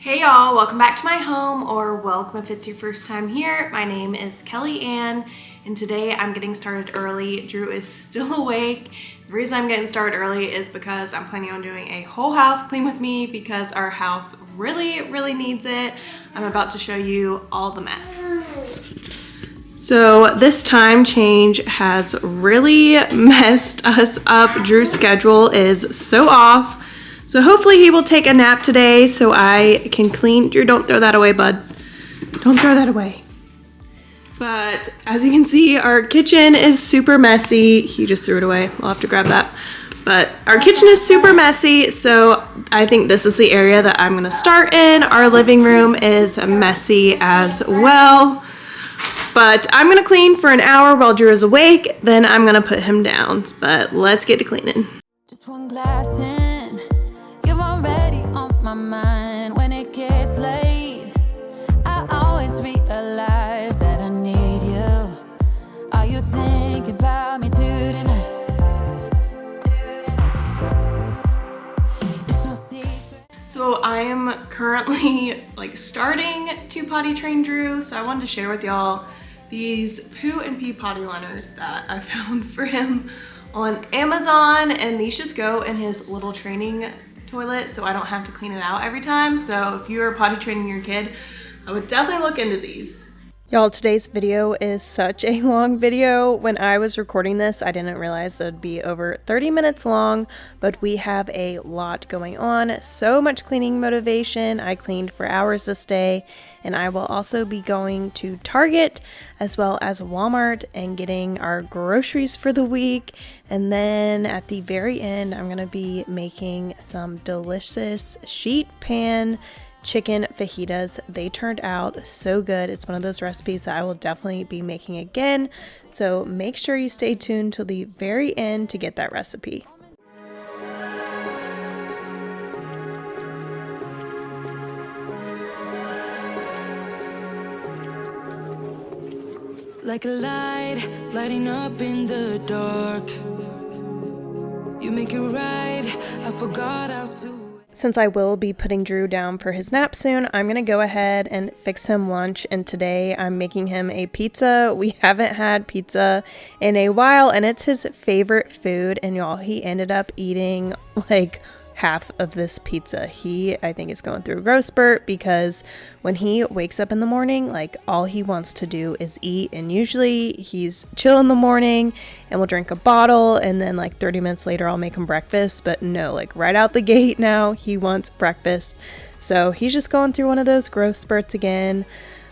Hey y'all, welcome back to my home, or welcome if it's your first time here. My name is Kelly Ann, and today I'm getting started early. Drew is still awake. The reason I'm getting started early is because I'm planning on doing a whole house clean with me because our house really needs it. I'm about to show you all the mess. So this time change has really messed us up. Drew's schedule is so off. So hopefully he will take a nap today so I can clean. Drew, don't throw that away, bud. Don't throw that away. But as you can see, our kitchen is super messy. He just threw it away. I'll have to grab that. But our kitchen is super messy, so I think this is the area that I'm gonna start in. Our living room is messy as well. But I'm gonna clean for an hour while Drew is awake, then I'm gonna put him down. But let's get to cleaning. Just one glass in. Already on my mind when it gets late. I always realize that I need you. Are you thinking about me too tonight? It's no secret. So I am currently starting to potty train Drew. So I wanted to share with y'all these poo and pee potty liners that I found for him on Amazon, and these just go in his little training toilet so I don't have to clean it out every time. So if you are potty training your kid, I would definitely look into these. Y'all, today's video is such a long video. When I was recording this, I didn't realize it would be over 30 minutes long, but we have a lot going on. So much cleaning motivation. I cleaned for hours this day, and I will also be going to Target as well as Walmart and getting our groceries for the week. And then at the very end, I'm gonna be making some delicious sheet pan chicken fajitas. They turned out so good. It's one of those recipes that I will definitely be making again. So make sure you stay tuned till the very end to get that recipe. Like a light, lighting up in the dark. You make it right, I forgot how to. Since I will be putting Drew down for his nap soon, I'm going to go ahead and fix him lunch, and today I'm making him a pizza. We haven't had pizza in a while, and it's his favorite food, and y'all, he ended up eating like half of this pizza. He, I think, is going through a growth spurt because when he wakes up in the morning, all he wants to do is eat, and usually he's chill in the morning and we'll drink a bottle, and then 30 minutes later I'll make him breakfast. But no, right out the gate now he wants breakfast. So he's just going through one of those growth spurts again.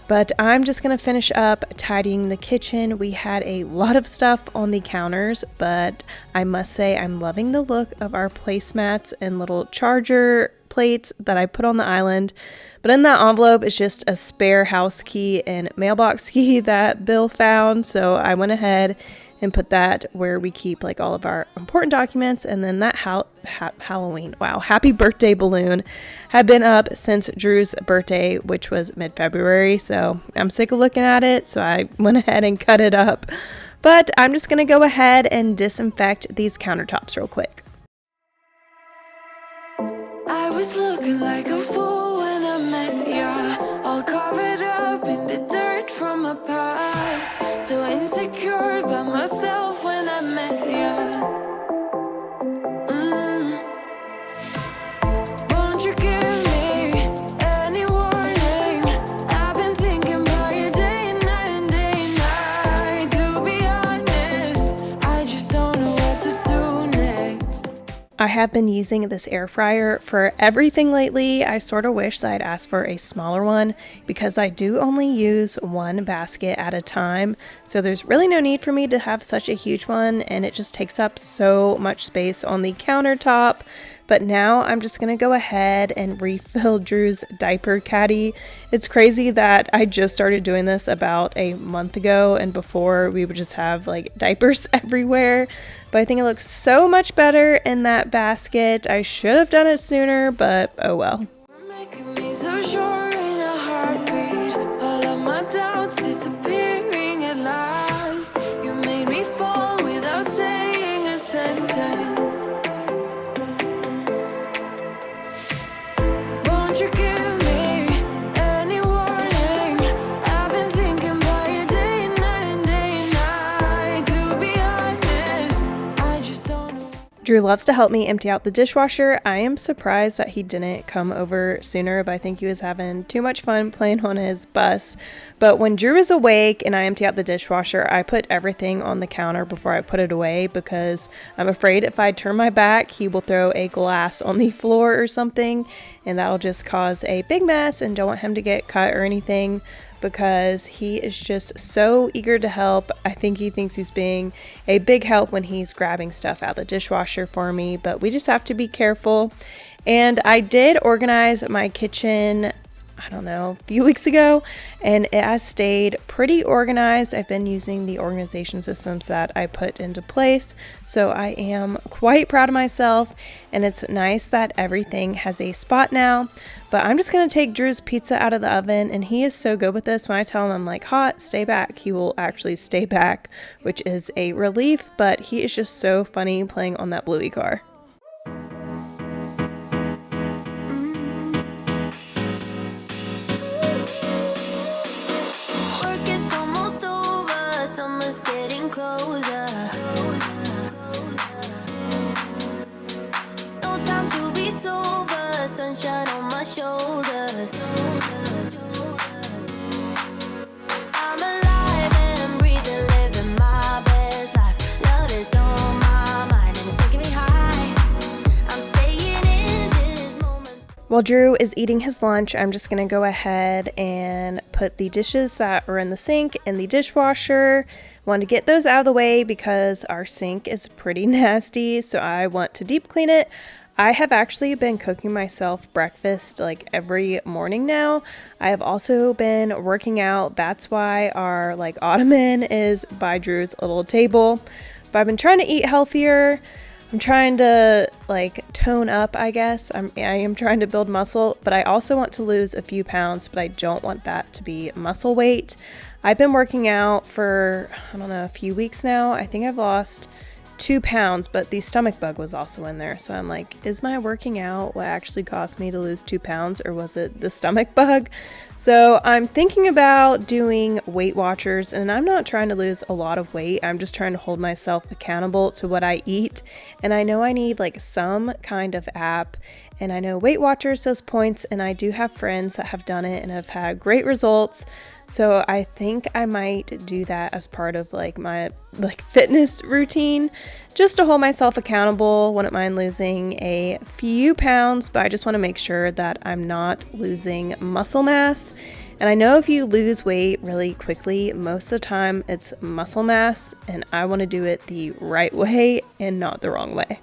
But I'm just going to finish up tidying the kitchen. We had a lot of stuff on the counters, but I must say I'm loving the look of our placemats and little charger plates that I put on the island. But in that envelope is just a spare house key and mailbox key that Bill found. So I went ahead and put that where we keep all of our important documents. And then that Halloween, wow, happy birthday balloon had been up since Drew's birthday, which was mid-February. So I'm sick of looking at it, so I went ahead and cut it up. But I'm just gonna go ahead and disinfect these countertops real quick. I was looking like a fool when I met ya, all covered up in the dirt from my past. So insecure by myself when I met ya. Won't you give me any warning? I've been thinking about you day and night and day and night. To be honest, I just don't know what to do next. I have been using this air fryer for everything lately. I sort of wish that I'd asked for a smaller one because I do only use one basket at a time. So there's really no need for me to have such a huge one, and it just takes up so much space on the countertop. But now I'm just going to go ahead and refill Drew's diaper caddy. It's crazy that I just started doing this about a month ago, and before we would just have diapers everywhere. But I think it looks so much better in that basket. I should have done it sooner, but oh well. Making me so sure in a heartbeat. All of my doubts disappearing at last. You made me fall without saying a sentence. Won't you give me Drew loves to help me empty out the dishwasher. I am surprised that he didn't come over sooner, but I think he was having too much fun playing on his bus. But when Drew is awake and I empty out the dishwasher, I put everything on the counter before I put it away because I'm afraid if I turn my back, he will throw a glass on the floor or something, and that'll just cause a big mess, and don't want him to get cut or anything, because he is just so eager to help. I think he thinks he's being a big help when he's grabbing stuff out of the dishwasher for me, but we just have to be careful. And I did organize my kitchen, I don't know, a few weeks ago, and it has stayed pretty organized. I've been using the organization systems that I put into place, so I am quite proud of myself, and it's nice that everything has a spot now. But I'm just going to take Drew's pizza out of the oven, and he is so good with this. When I tell him I'm like, hot, stay back, he will actually stay back, which is a relief, but he is just so funny playing on that Bluey car. While Drew is eating his lunch, I'm just going to go ahead and put the dishes that are in the sink in the dishwasher. Want to get those out of the way because our sink is pretty nasty, so I want to deep clean it. I have actually been cooking myself breakfast like every morning now. I have also been working out. That's why our like ottoman is by Drew's little table. But I've been trying to eat healthier. I'm trying to like tone up, I guess. I am trying to build muscle, but I also want to lose a few pounds, but I don't want that to be muscle weight. I've been working out for, I don't know, a few weeks now. I think I've lost 2 pounds, but the stomach bug was also in there. So I'm like, is my working out what actually cost me to lose 2 pounds, or was it the stomach bug? So I'm thinking about doing Weight Watchers, and I'm not trying to lose a lot of weight. I'm just trying to hold myself accountable to what I eat. And I know I need like some kind of app, and I know Weight Watchers does points, and I do have friends that have done it and have had great results. So I think I might do that as part of like my like fitness routine, just to hold myself accountable. Wouldn't mind losing a few pounds, but I just want to make sure that I'm not losing muscle mass. And I know if you lose weight really quickly, most of the time it's muscle mass, and I want to do it the right way and not the wrong way.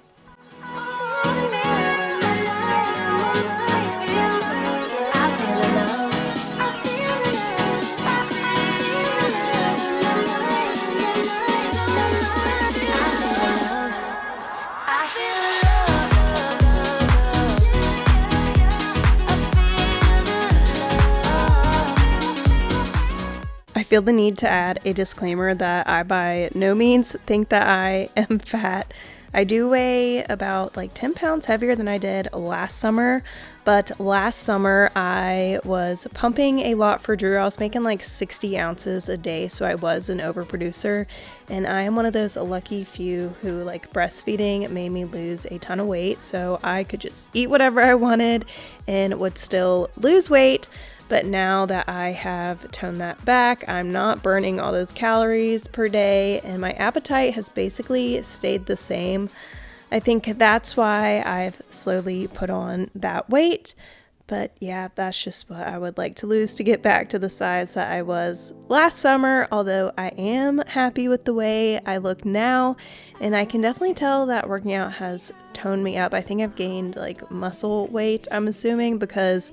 I feel the need to add a disclaimer that I by no means think that I am fat. I do weigh about like 10 pounds heavier than I did last summer, but last summer I was pumping a lot for Drew. I was making like 60 ounces a day, so I was an overproducer, and I am one of those lucky few who like breastfeeding made me lose a ton of weight, so I could just eat whatever I wanted and would still lose weight. But now that I have toned that back, I'm not burning all those calories per day, and my appetite has basically stayed the same. I think that's why I've slowly put on that weight. But yeah, that's just what I would like to lose to get back to the size that I was last summer, although I am happy with the way I look now, and I can definitely tell that working out has toned me up. I think I've gained like muscle weight, I'm assuming, because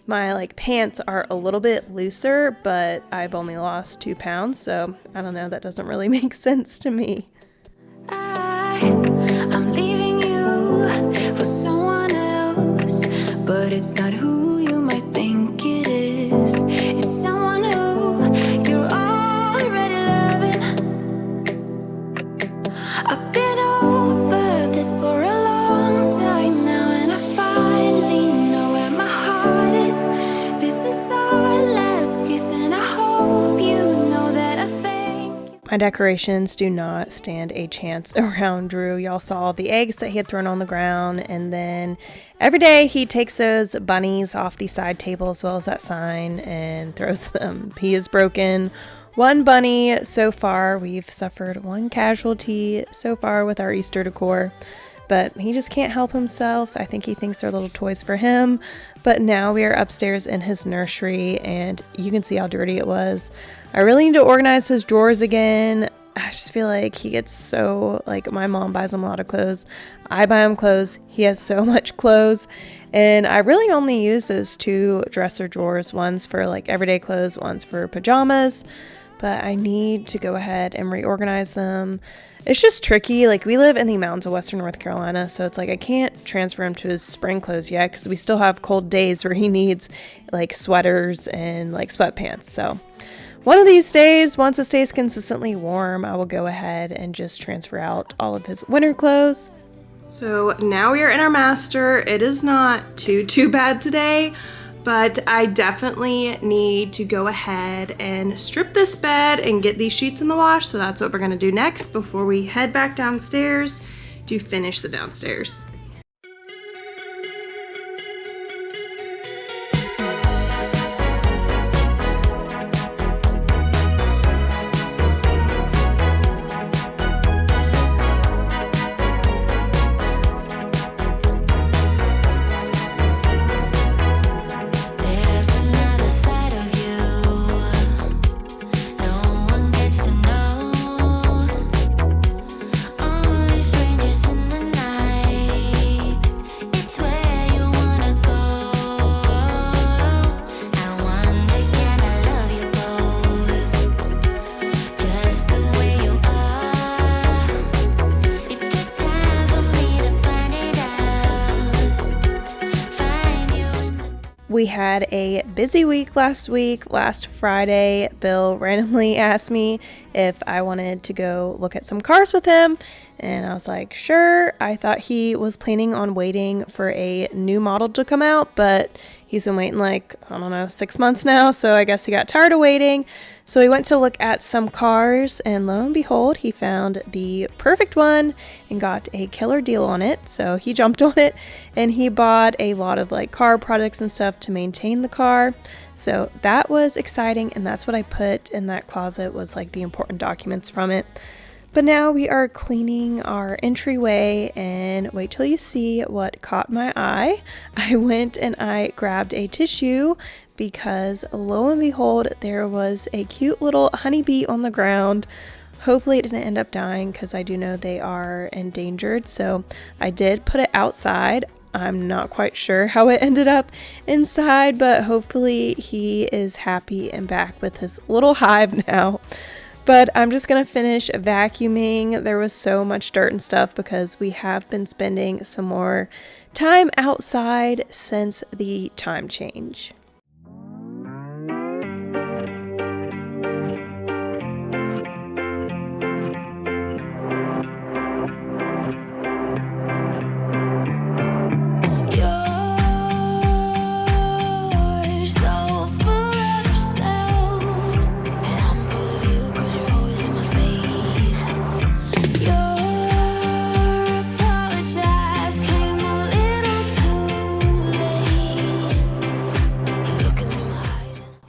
my like pants are a little bit looser, but I've only lost 2 pounds, so I don't know, that doesn't really make sense to me. I'm leaving you for someone else, but it's not who you might think it is. It's someone who you're already loving. I've been over this for a long time now, and I finally know where my heart is. This is our last kiss, and I hope you know that I thank you. My decorations do not stand a chance around Drew. Y'all saw the eggs that he had thrown on the ground, and then every day he takes those bunnies off the side table as well as that sign and throws them. He has broken one bunny so far. We've suffered one casualty so far with our Easter decor, but he just can't help himself. I think he thinks they're little toys for him. But now we are upstairs in his nursery, and you can see how dirty it was. I really need to organize his drawers again. I just feel like he gets so, like, my mom buys him a lot of clothes. I buy him clothes. He has so much clothes. And I really only use those 2 dresser drawers. One's for, like, everyday clothes. One's for pajamas. But I need to go ahead and reorganize them. It's just tricky. Like, we live in the mountains of Western North Carolina, so it's like I can't transfer him to his spring clothes yet because we still have cold days where he needs, like, sweaters and, like, sweatpants. So one of these days, once it stays consistently warm, I will go ahead and just transfer out all of his winter clothes. So now we are in our master. It is not too bad today, but I definitely need to go ahead and strip this bed and get these sheets in the wash. So that's what we're gonna do next before we head back downstairs to finish the downstairs. We had a busy week last week. Last Friday, Bill randomly asked me if I wanted to go look at some cars with him, and I was like, sure. I thought he was planning on waiting for a new model to come out, but he's been waiting like, I don't know, 6 months now, so I guess he got tired of waiting. So he went to look at some cars, and lo and behold, he found the perfect one and got a killer deal on it. So he jumped on it, and he bought a lot of like car products and stuff to maintain the car. So that was exciting, and that's what I put in that closet, was like the important documents from it. But now we are cleaning our entryway, and wait till you see what caught my eye. I went and I grabbed a tissue because lo and behold, there was a cute little honeybee on the ground. Hopefully it didn't end up dying because I do know they are endangered. So I did put it outside. I'm not quite sure how it ended up inside, but hopefully he is happy and back with his little hive now. But I'm just going to finish vacuuming. There was so much dirt and stuff because we have been spending some more time outside since the time change.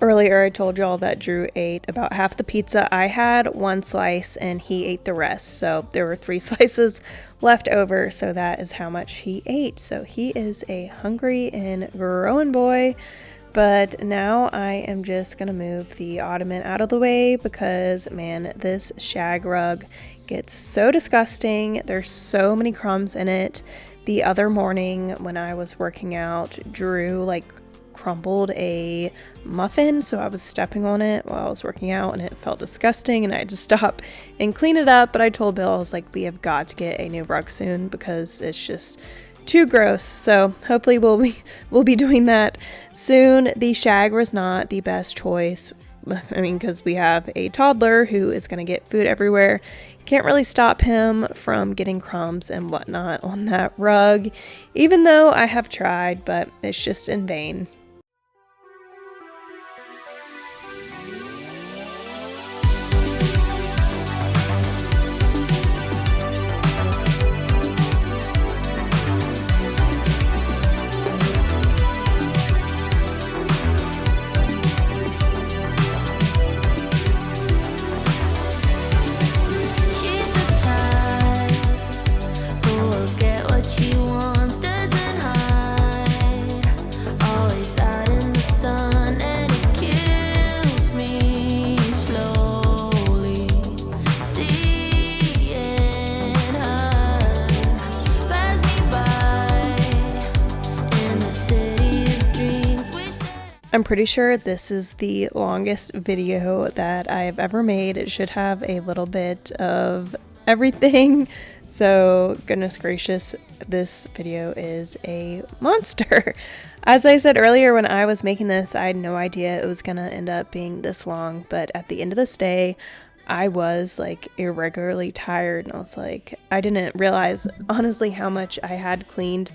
Earlier I told y'all that Drew ate about half the pizza. I had 1 slice and he ate the rest, so there were 3 slices left over, so that is how much he ate. So he is a hungry and growing boy. But now I am just gonna move the ottoman out of the way because, man, this shag rug gets so disgusting. There's so many crumbs in it. The other morning when I was working out, Drew crumbled a muffin, so I was stepping on it while I was working out and it felt disgusting, and I had to stop and clean it up. But I told Bill, I was like, we have got to get a new rug soon because it's just too gross. So hopefully we'll be doing that soon. The shag was not the best choice. I mean, because we have a toddler who is going to get food everywhere. Can't really stop him from getting crumbs and whatnot on that rug, even though I have tried, but it's just in vain. I'm pretty sure this is the longest video that I've ever made. It should have a little bit of everything. So goodness gracious, this video is a monster. As I said earlier, when I was making this, I had no idea it was gonna end up being this long, but at the end of this day, I was like irregularly tired, and I was like, I didn't realize honestly how much I had cleaned,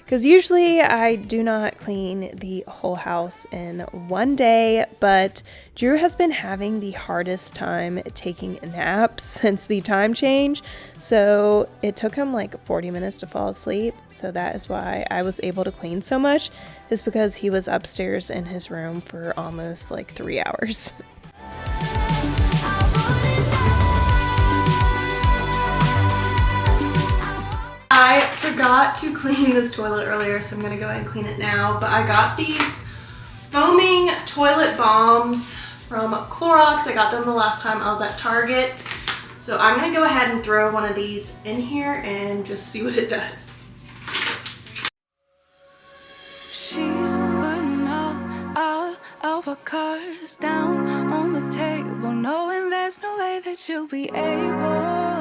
because usually I do not clean the whole house in one day, but Drew has been having the hardest time taking naps since the time change, so it took him like 40 minutes to fall asleep. So that is why I was able to clean so much, is because he was upstairs in his room for almost like 3 hours. I forgot to clean this toilet earlier, so I'm gonna go ahead and clean it now. But I got these foaming toilet bombs from Clorox. I got them the last time I was at Target. So I'm gonna go ahead and throw one of these in here and just see what it does. She's putting all of her cards down on the table, knowing there's no way that she'll be able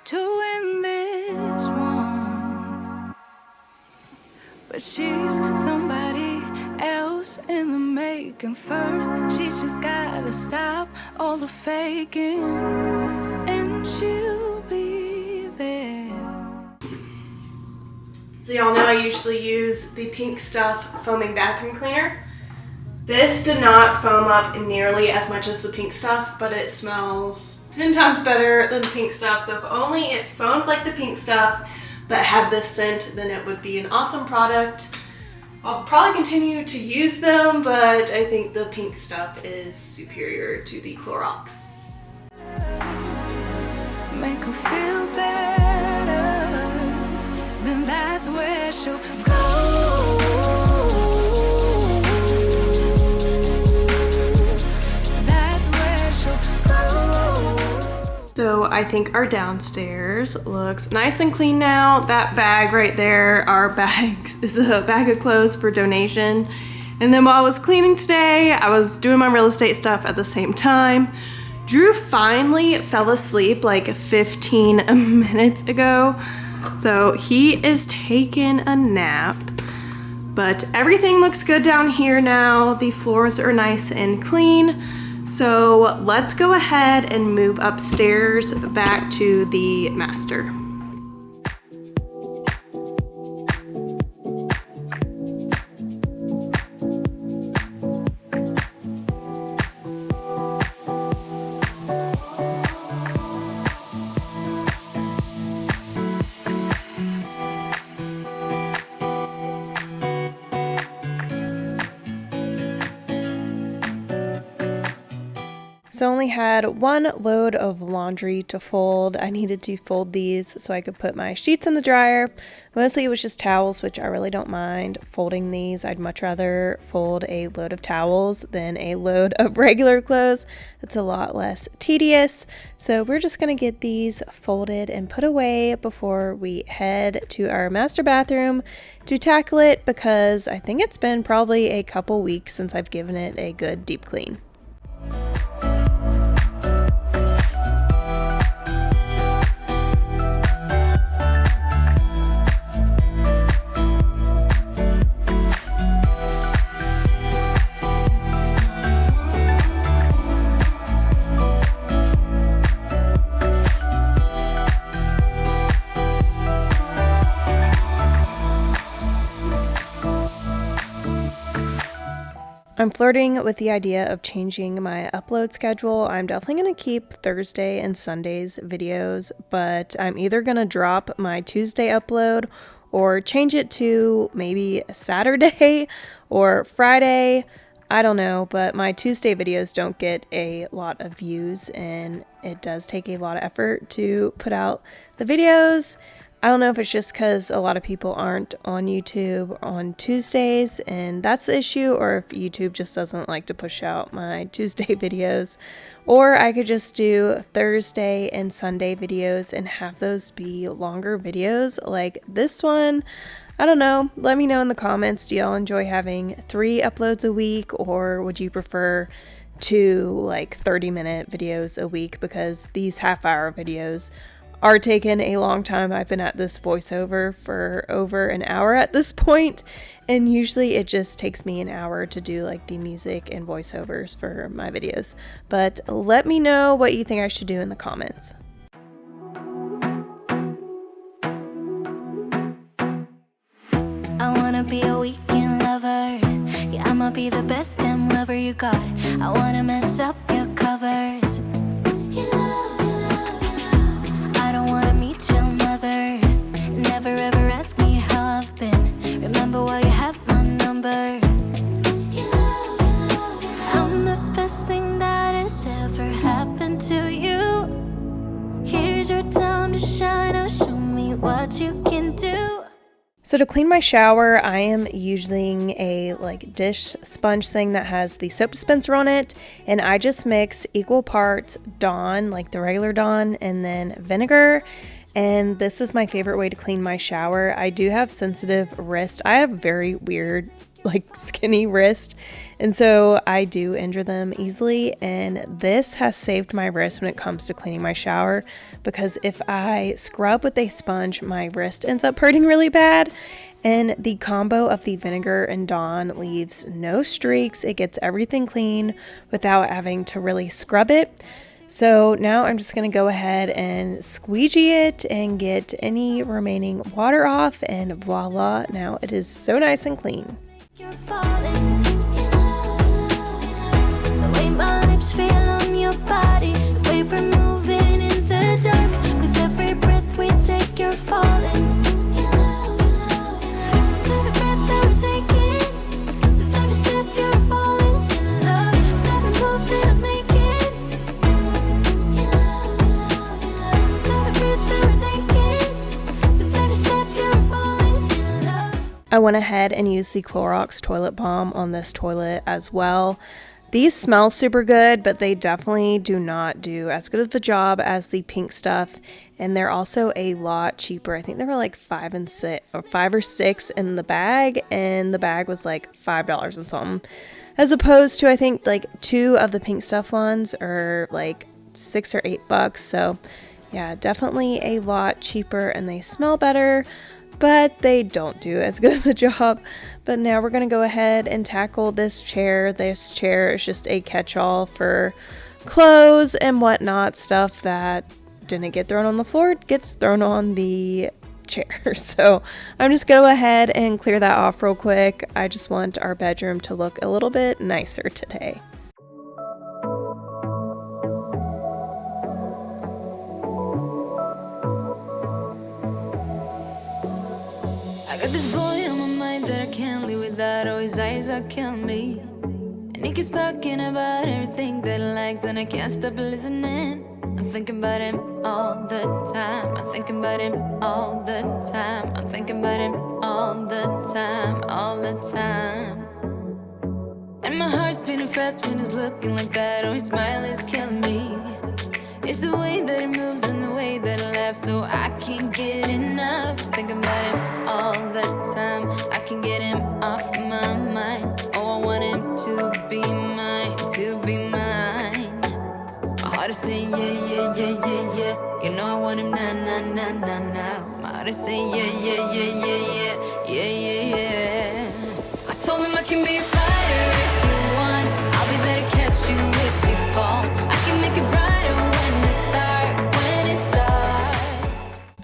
to win this one. But she's somebody else in the making. First, she just gotta stop all the faking, and she'll be there. So y'all know I usually use the Pink Stuff foaming bathroom cleaner. This did not foam up nearly as much as the Pink Stuff, but it smells 10 times better than the Pink Stuff. So if only it foamed like the Pink Stuff, but had this scent, then it would be an awesome product. I'll probably continue to use them, but I think the Pink Stuff is superior to the Clorox. Make her feel better, then that's where she'll go. So I think our downstairs looks nice and clean now. That bag right there, our bag, is a bag of clothes for donation. And then while I was cleaning today, I was doing my real estate stuff at the same time. Drew finally fell asleep like 15 minutes ago. So he is taking a nap. But everything looks good down here now. The floors are nice and clean. So let's go ahead and move upstairs back to the master. So I only had one load of laundry to fold. I needed to fold these so I could put my sheets in the dryer. Mostly it was just towels, which I really don't mind folding these. I'd much rather fold a load of towels than a load of regular clothes. It's a lot less tedious. So we're just gonna get these folded and put away before we head to our master bathroom to tackle it, because I think it's been probably a couple weeks since I've given it a good deep clean. I'm flirting with the idea of changing my upload schedule. I'm definitely going to keep Thursday and Sunday's videos, but I'm either going to drop my Tuesday upload or change it to maybe Saturday or Friday. I don't know, but my Tuesday videos don't get a lot of views, and it does take a lot of effort to put out the videos. I don't know if it's just because a lot of people aren't on YouTube on Tuesdays and that's the issue, or if YouTube just doesn't like to push out my Tuesday videos. Or I could just do Thursday and Sunday videos and have those be longer videos like this one. I don't know. Let me know in the comments. Do y'all enjoy having 3 uploads a week, or would you prefer 2 like 30-minute videos a week? Because these half-hour videos are taking a long time. I've been at this voiceover for over an hour at this point, and usually it just takes me an hour to do like the music and voiceovers for my videos. But let me know what you think I should do in the comments. I wanna be a weekend lover. Yeah, I'ma be the best damn lover you got. I wanna mess up your covers. I don't wanna meet your mother. Never ever ask me how I've been. Remember why you have my number. I'm the best thing that has ever happened to you. Here's your time to shine. Now show me what you can do. So to clean my shower, I am using a like dish sponge thing that has the soap dispenser on it, and I just mix equal parts Dawn, like the regular Dawn, and then vinegar. And this is my favorite way to clean my shower. I do have sensitive wrist. I have very weird like skinny wrist, and so I do injure them easily, and this has saved my wrist when it comes to cleaning my shower, because if I scrub with a sponge, my wrist ends up hurting really bad. And the combo of the vinegar and Dawn leaves no streaks. It gets everything clean without having to really scrub it. So now I'm just going to go ahead and squeegee it and get any remaining water off, and voila, now it is so nice and clean. You're falling. The way my lips feel on your body, the way we're moving in the dark. With every breath we take, you're falling. With every breath that we're taking, with every step you're falling in love. With every move that I'm making, with every breath that we're taking, with every step you're falling in love. I went ahead and used the Clorox toilet balm on this toilet as well. These smell super good, but they definitely do not do as good of a job as the pink stuff, and they're also a lot cheaper. I think they were like $5 or $6 in the bag, and the bag was like $5 and something, as opposed to I think like 2 of the pink stuff ones are like $6 or $8. So yeah, definitely a lot cheaper, and they smell better, but they don't do as good of a job. But now we're going to go ahead and tackle this chair. This chair is just a catch-all for clothes and whatnot. Stuff that didn't get thrown on the floor gets thrown on the chair. So I'm just going to go ahead and clear that off real quick. I just want our bedroom to look a little bit nicer today. I got this boy on my mind that I can't live without. Oh, his eyes are killing me. And he keeps talking about everything that he likes, and I can't stop listening. I'm thinking about him all the time. I'm thinking about him all the time. I'm thinking about him all the time, all the time. And my heart's beating fast when he's looking like that. Oh, his smile is killing me. It's the way that he moves and the way that he laughs, so I can't get enough. Thinking about him all the time. I can't get him off my mind. Oh, I want him to be mine, to be mine. My heart is saying yeah, yeah, yeah, yeah, yeah. You know I want him now, now, now, now, now. My heart is saying yeah, yeah, yeah, yeah, yeah, yeah, yeah, yeah. I told him I can be a fighter if you want. I'll be there to catch you if you fall. I can make it brighter when it starts.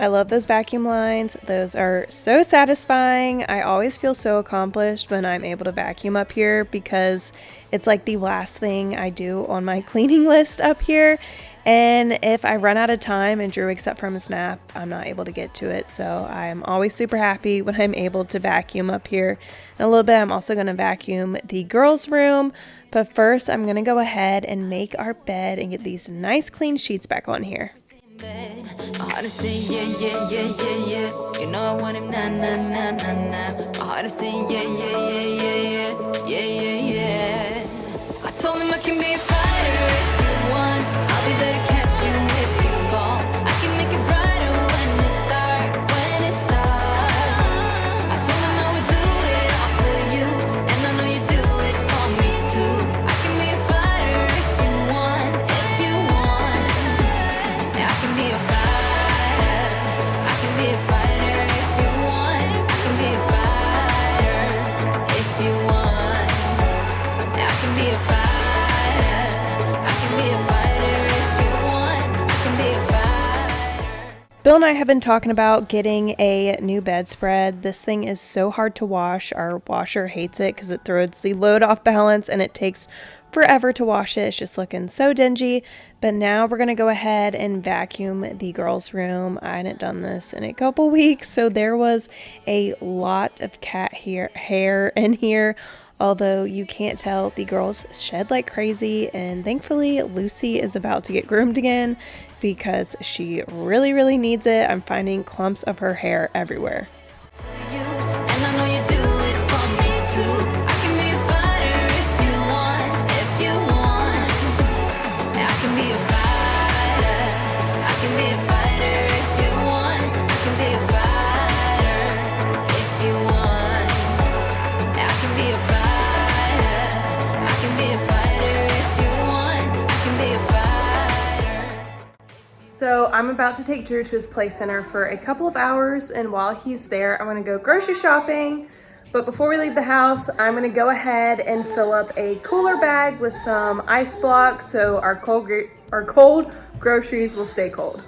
I love those vacuum lines. Those are so satisfying. I always feel so accomplished when I'm able to vacuum up here, because it's like the last thing I do on my cleaning list up here. And if I run out of time and Drew wakes up from his nap, I'm not able to get to it. So I'm always super happy when I'm able to vacuum up here. In a little bit, I'm also going to vacuum the girls' room. But first, I'm going to go ahead and make our bed and get these nice clean sheets back on here. My heart is saying yeah, yeah, yeah, yeah, yeah. You know I want him now, now, now, now, now. My heart is saying yeah, yeah, yeah, yeah, yeah, yeah, yeah, yeah. I told him I can be a fighter if you want. I'll be there to catch you if you fall. I can make it brighter when it starts, when it starts. I Phil and I have been talking about getting a new bedspread. This thing is so hard to wash. Our washer hates it because it throws the load off balance and it takes forever to wash it. It's just looking so dingy. But now we're going to go ahead and vacuum the girls' room. I hadn't done this in a couple weeks, so there was a lot of cat hair in here. Although you can't tell, the girls shed like crazy, and thankfully Lucy is about to get groomed again because she really, really needs it. I'm finding clumps of her hair everywhere. So I'm about to take Drew to his play center for a couple of hours, and while he's there, I'm gonna go grocery shopping. But before we leave the house, I'm gonna go ahead and fill up a cooler bag with some ice blocks so our cold groceries will stay cold.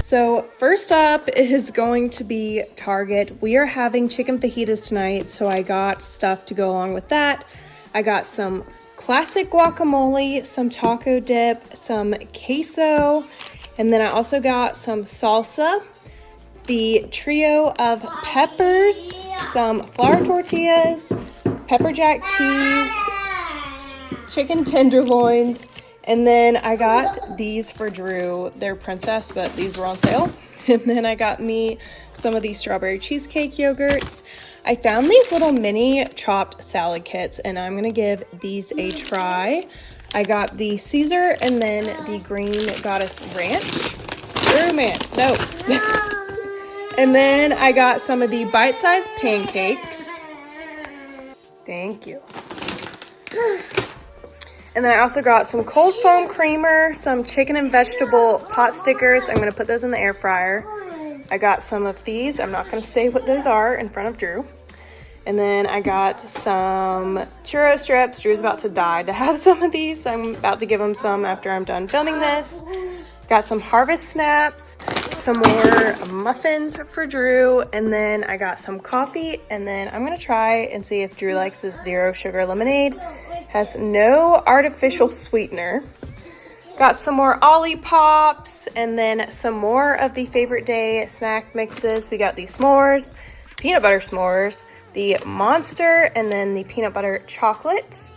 So first up is going to be Target. We are having chicken fajitas tonight, so I got stuff to go along with that. I got some classic guacamole, some taco dip, some queso, and then I also got some salsa, the trio of peppers, some flour tortillas, pepper jack cheese, chicken tenderloins, and then I got these for Drew. They're princess, but these were on sale. And then I got me some of these strawberry cheesecake yogurts. I found these little mini chopped salad kits, and I'm gonna give these a try. I got the Caesar and then the Green Goddess Ranch. Oh man, no. And then I got some of the bite-sized pancakes. Thank you. And then I also got some cold foam creamer, some chicken and vegetable pot stickers. I'm going to put those in the air fryer. I got some of these. I'm not going to say what those are in front of Drew. And then I got some churro strips. Drew's about to die to have some of these, so I'm about to give him some after I'm done filming this. Got some Harvest Snaps, some more muffins for Drew, and then I got some coffee, and then I'm going to try and see if Drew likes this zero sugar lemonade. Has no artificial sweetener. Got some more Ollie Pops, and then some more of the favorite day snack mixes. We got the s'mores, peanut butter s'mores, the Monster, and then the peanut butter chocolate.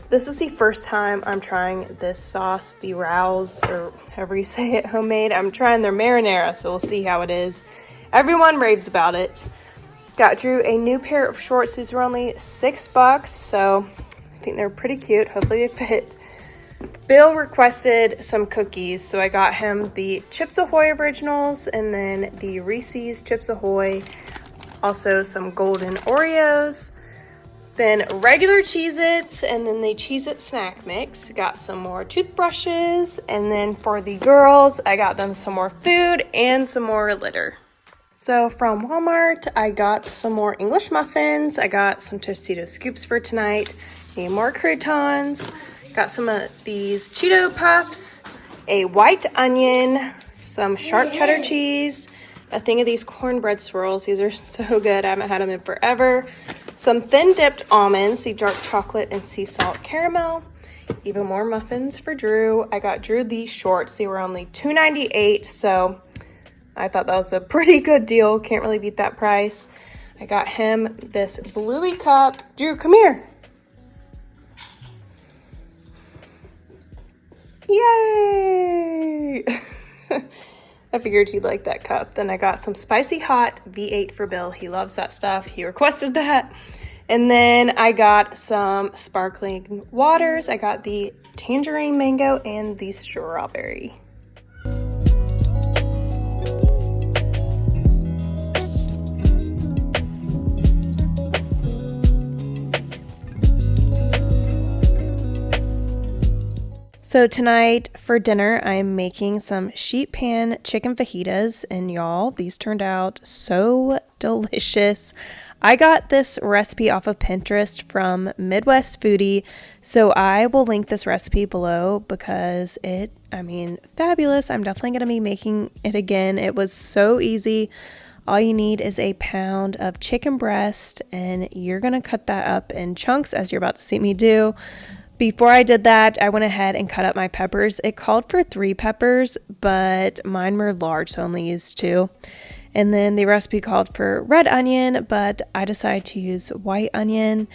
This is the first time I'm trying this sauce, the Rouse, or however you say it, homemade. I'm trying their marinara, so we'll see how it is. Everyone raves about it. Got Drew a new pair of shorts. These were only $6, so I think they're pretty cute. Hopefully they fit. Bill requested some cookies, so I got him the Chips Ahoy Originals and then the Reese's Chips Ahoy. Also some Golden Oreos. Then regular Cheez-Its and then the Cheez-It snack mix. Got some more toothbrushes, and then for the girls, I got them some more food and some more litter. So from Walmart, I got some more English muffins. I got some Tostito scoops for tonight. Need more croutons. Got some of these Cheeto Puffs, a white onion, some sharp cheddar cheese, a thing of these cornbread swirls. These are so good. I haven't had them in forever. Some thin dipped almonds, the dark chocolate and sea salt caramel. Even more muffins for Drew. I got Drew these shorts. They were only $2.98, so I thought that was a pretty good deal. Can't really beat that price. I got him this Bluey cup. Drew, come here. Yay! I figured he'd like that cup. Then I got some spicy hot V8 for Bill. He loves that stuff. He requested that. And then I got some sparkling waters. I got the tangerine mango and the strawberry. So tonight for dinner, I'm making some sheet pan chicken fajitas, and y'all, these turned out so delicious. I got this recipe off of Pinterest from Midwest Foodie, so I will link this recipe below because fabulous. I'm definitely going to be making it again. It was so easy. All you need is a pound of chicken breast, and you're going to cut that up in chunks as you're about to see me do. Before I did that, I went ahead and cut up my peppers. It called for 3 peppers, but mine were large, so I only used 2. And then the recipe called for red onion, but I decided to use white onion.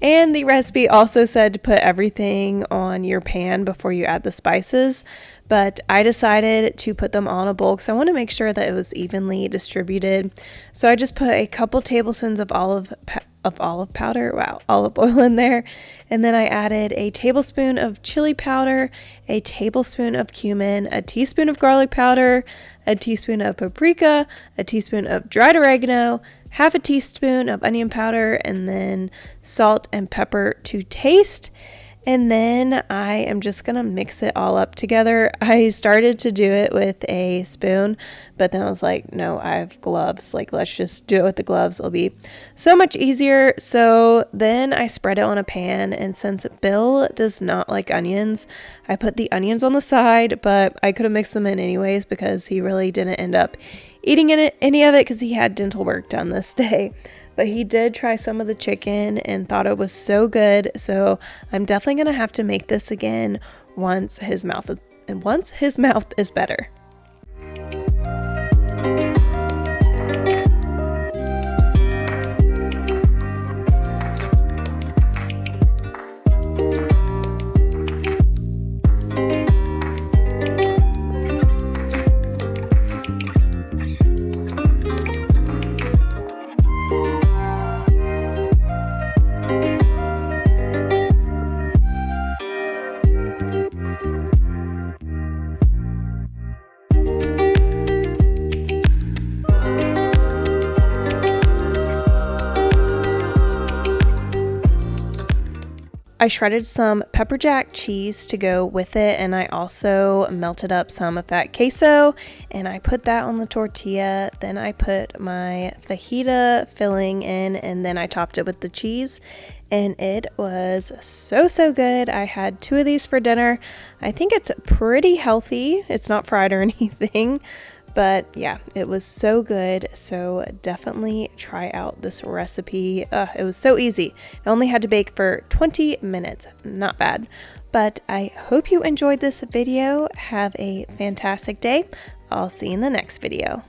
And the recipe also said to put everything on your pan before you add the spices, but I decided to put them all in a bowl because I want to make sure that it was evenly distributed. So I just put a couple tablespoons of olive oil in there, and then I added a tablespoon of chili powder, a tablespoon of cumin, a teaspoon of garlic powder, a teaspoon of paprika, a teaspoon of dried oregano, half a teaspoon of onion powder, and then salt and pepper to taste. And then I am just going to mix it all up together. I started to do it with a spoon, but then I was like, no, I have gloves. Like, let's just do it with the gloves. It'll be so much easier. So then I spread it on a pan. And since Bill does not like onions, I put the onions on the side, but I could have mixed them in anyways because he really didn't end up eating any of it because he had dental work done this day. But he did try some of the chicken and thought it was so good. So I'm definitely going to have to make this again once his mouth is better. I shredded some pepper jack cheese to go with it, and I also melted up some of that queso and I put that on the tortilla. Then I put my fajita filling in, and then I topped it with the cheese, and it was so good. I had 2 of these for dinner. I think it's pretty healthy. It's not fried or anything. But yeah, it was so good. So definitely try out this recipe. It was so easy. I only had to bake for 20 minutes. Not bad. But I hope you enjoyed this video. Have a fantastic day. I'll see you in the next video.